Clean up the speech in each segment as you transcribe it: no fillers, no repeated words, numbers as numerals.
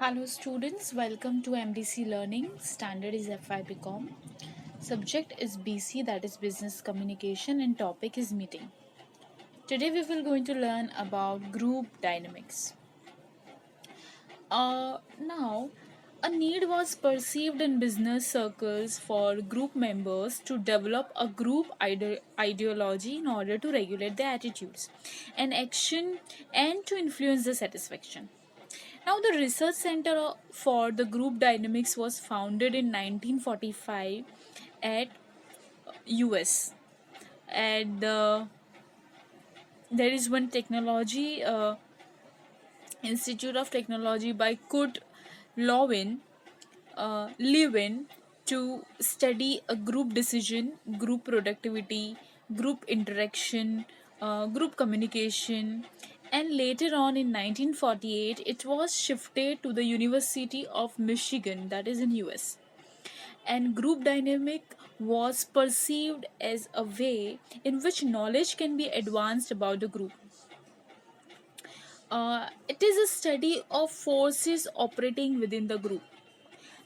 Hello students, welcome to MDC Learning. Standard is FIBCom. Subject is BC, that is Business Communication, and topic is meeting. Today we will going to learn about group dynamics. Now, a need was perceived in business circles for group members to develop a group ideology in order to regulate their attitudes and action and to influence the satisfaction. Now, the Research Center for the Group Dynamics was founded in 1945 at US. And there is one technology Institute of Technology by Kurt Lewin to study a group decision, group productivity, group interaction, group communication, and later on in 1948 it was shifted to the University of Michigan, that is in US. And group dynamic was perceived as a way in which knowledge can be advanced about the group. It is a study of forces operating within the group.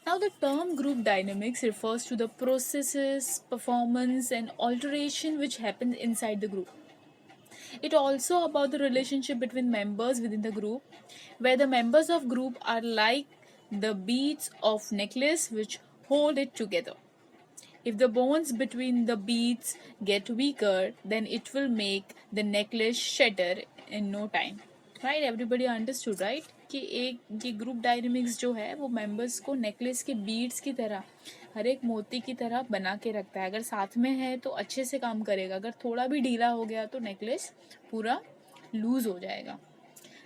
Now, the term group dynamics refers to the processes, performance, and alteration which happen inside the group. It also about the relationship between members within the group, where the members of group are like the beads of necklace which hold it together. If the bonds between the beads get weaker, then it will make the necklace shatter in no time. Right everybody understood right कि एक ये group dynamics जो है वो members को necklace के beads की तरह हर एक मोती की तरह बना के रखता है. अगर साथ में है तो अच्छे से काम करेगा, अगर थोड़ा भी ढीला हो गया तो नेकलेस पूरा लूज हो जाएगा.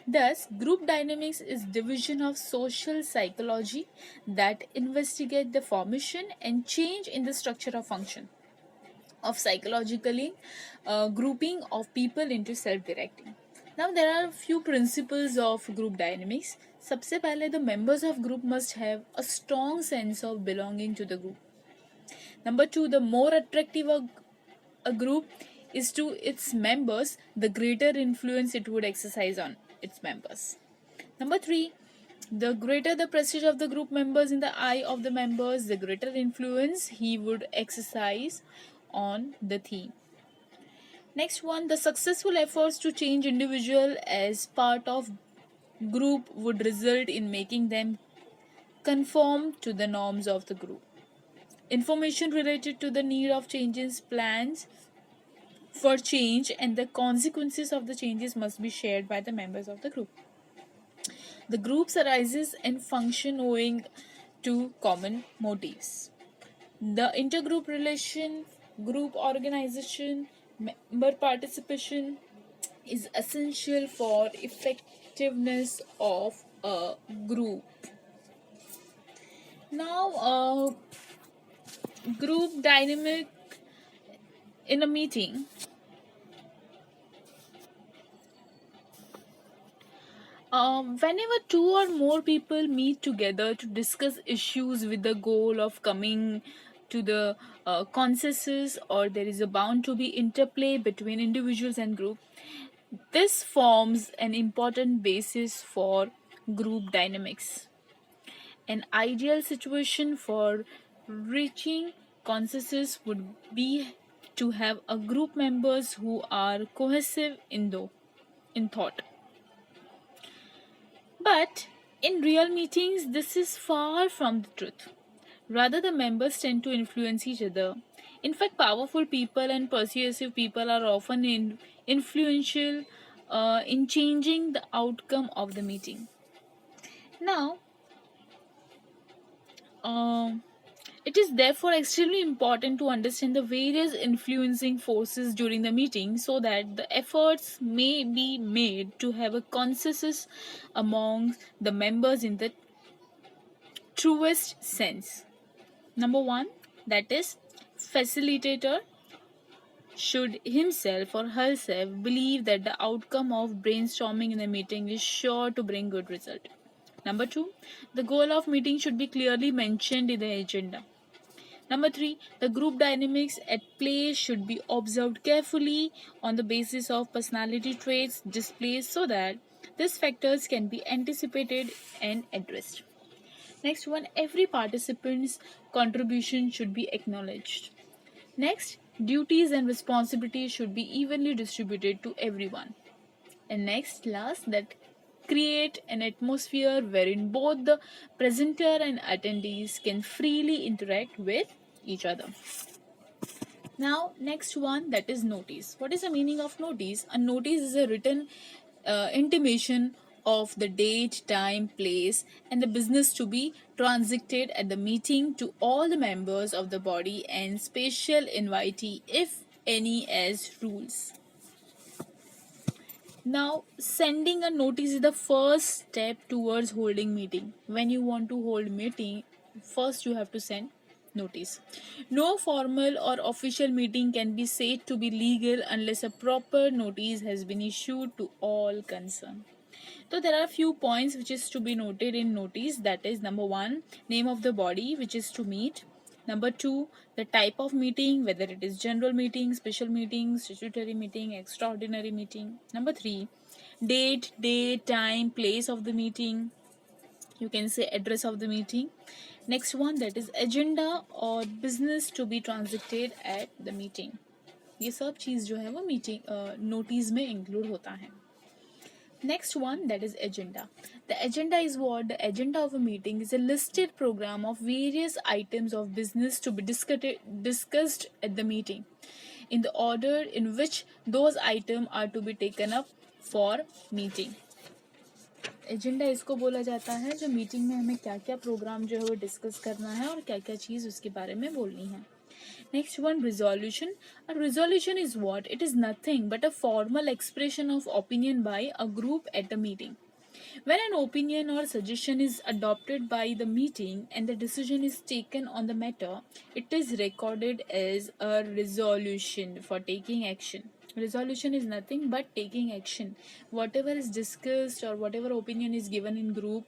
Thus, group dynamics is division of social psychology that investigate the formation and change in the structure of function of psychologically grouping of people into self-directing. Now, there are a few principles of group dynamics. सबसे पहले the members of group must have a strong sense of belonging to the group. Number two, the more attractive a group is to its members, the greater influence it would exercise on its members. Number three, the greater the prestige of the group members in the eye of the members, the greater influence he would exercise on the theme. Next one, the successful efforts to change individual as part of group would result in making them conform to the norms of the group. Information related to the need of changes, plans for change, and the consequences of the changes must be shared by the members of the group. The groups arises and function owing to common motives. The intergroup relation, group organization, member participation is essential for effectiveness of a group. Now, group dynamic in a meeting. Whenever two or more people meet together to discuss issues with the goal of coming to the consensus, or there is a bound to be interplay between individuals and group, this forms an important basis for group dynamics. An ideal situation for reaching consensus would be to have a group members who are cohesive in thought. But in real meetings, this is far from the truth. Rather, the members tend to influence each other. In fact, powerful people and persuasive people are often influential in changing the outcome of the meeting. Now, it is therefore extremely important to understand the various influencing forces during the meeting so that the efforts may be made to have a consensus among the members in the truest sense. Number one, that is, facilitator should himself or herself believe that the outcome of brainstorming in the meeting is sure to bring good result. Number two, the goal of meeting should be clearly mentioned in the agenda. Number three, the group dynamics at play should be observed carefully on the basis of personality traits displayed so that These factors can be anticipated and addressed. Next one, every participant's contribution should be acknowledged. Next, duties and responsibilities should be evenly distributed to everyone. And next, last, that create an atmosphere wherein both the presenter and attendees can freely interact with each other. Now, next one, that is notice. What is the meaning of notice? A notice is a written intimation of the date, time, place, and the business to be transacted at the meeting to all the members of the body and special invitee, if any, as rules. Now, sending a notice is the first step towards holding meeting. When you want to hold meeting, first you have to send notice. No formal or official meeting can be said to be legal unless a proper notice has been issued to all concerned. So there are a few points which is to be noted in notice. That is, number one, name of the body which is to meet. Number two, the type of meeting, whether it is general meeting, special meeting, statutory meeting, extraordinary meeting. Number three, date, day, time, place of the meeting. You can say address of the meeting. Next one, that is agenda or business to be transacted at the meeting. ये सब चीज़ जो है वो meeting notice में include होता है. Next one, that is agenda. The agenda is what? The agenda of a meeting is a listed program of various items of business to be discussed at the meeting in the order in which those items are to be taken up for meeting. Agenda इसको बोला जाता है जो meeting में हमें क्या क्या programme जो है वो डिस्कस करना है और क्या क्या चीज़ उसके बारे में बोलनी है. Next one, resolution. A resolution is what? It is nothing but a formal expression of opinion by a group at a meeting. When an opinion or suggestion is adopted by the meeting and the decision is taken on the matter, it is recorded as a resolution for taking action. Resolution is nothing but taking action. Whatever is discussed or whatever opinion is given in group,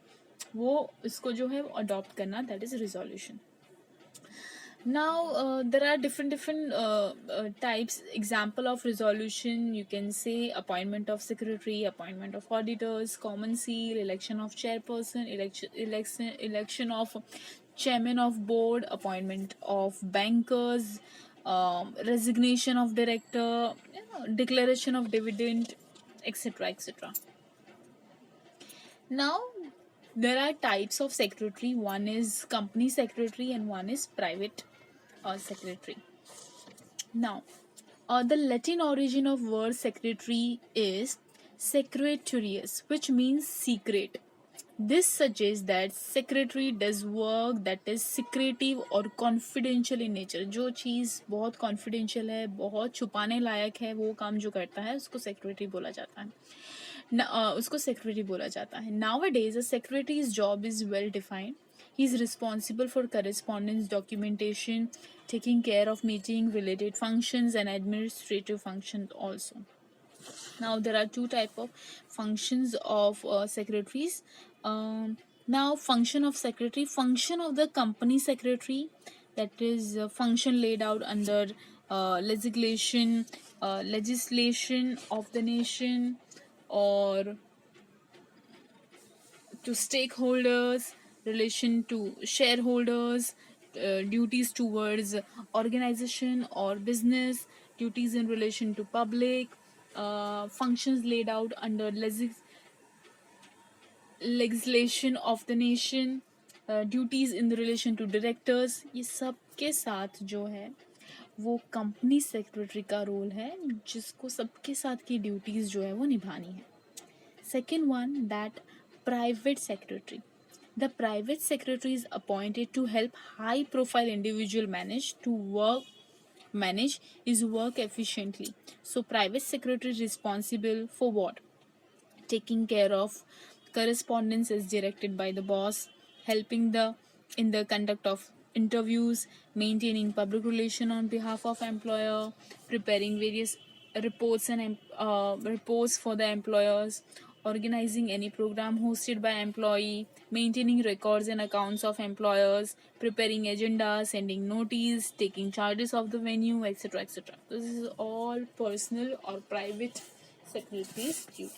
वो इसको जो है adopt करना, that is resolution. Now there are different types. Example of resolution, you can say appointment of secretary, appointment of auditors, common seal, election of chairperson, election of chairman of board, appointment of bankers, resignation of director, declaration of dividend, etc., etc. Now there are types of secretary. One is company secretary and one is private secretary. Now, the Latin origin of word secretary is secretarius, which means secret. This suggests that secretary does work that is secretive or confidential in nature. जो चीज़ बहुत confidential है, बहुत छुपाने लायक है, वो काम जो करता है उसको secretary बोला जाता है. उसको secretary बोला जाता है. Nowadays, a secretary's job is well defined. He is responsible for correspondence documentation, taking care of meeting related functions and administrative functions also. Now there are two type of functions of secretaries. Now function of secretary, function of the company secretary, that is function laid out under legislation of the nation or to stakeholders, relation to shareholders, duties towards organization or business, duties in relation to public, functions laid out under legislation of the nation, duties in relation to directors. ये सब के साथ जो है वो company secretary का role है जिसको सबके साथ की ड्यूटीज जो है वो निभानी है. Second one, that private secretary. The private secretary is appointed to help high profile individual manage his work efficiently. So private secretary is responsible for what? Taking care of correspondence as directed by the boss, helping in the conduct of interviews, maintaining public relation on behalf of employer, preparing various reports and reports for the employers, organizing any program hosted by employee, maintaining records and accounts of employers, preparing agendas, sending notice, taking charges of the venue, etc., etc. This is all personal or private secretary's duty.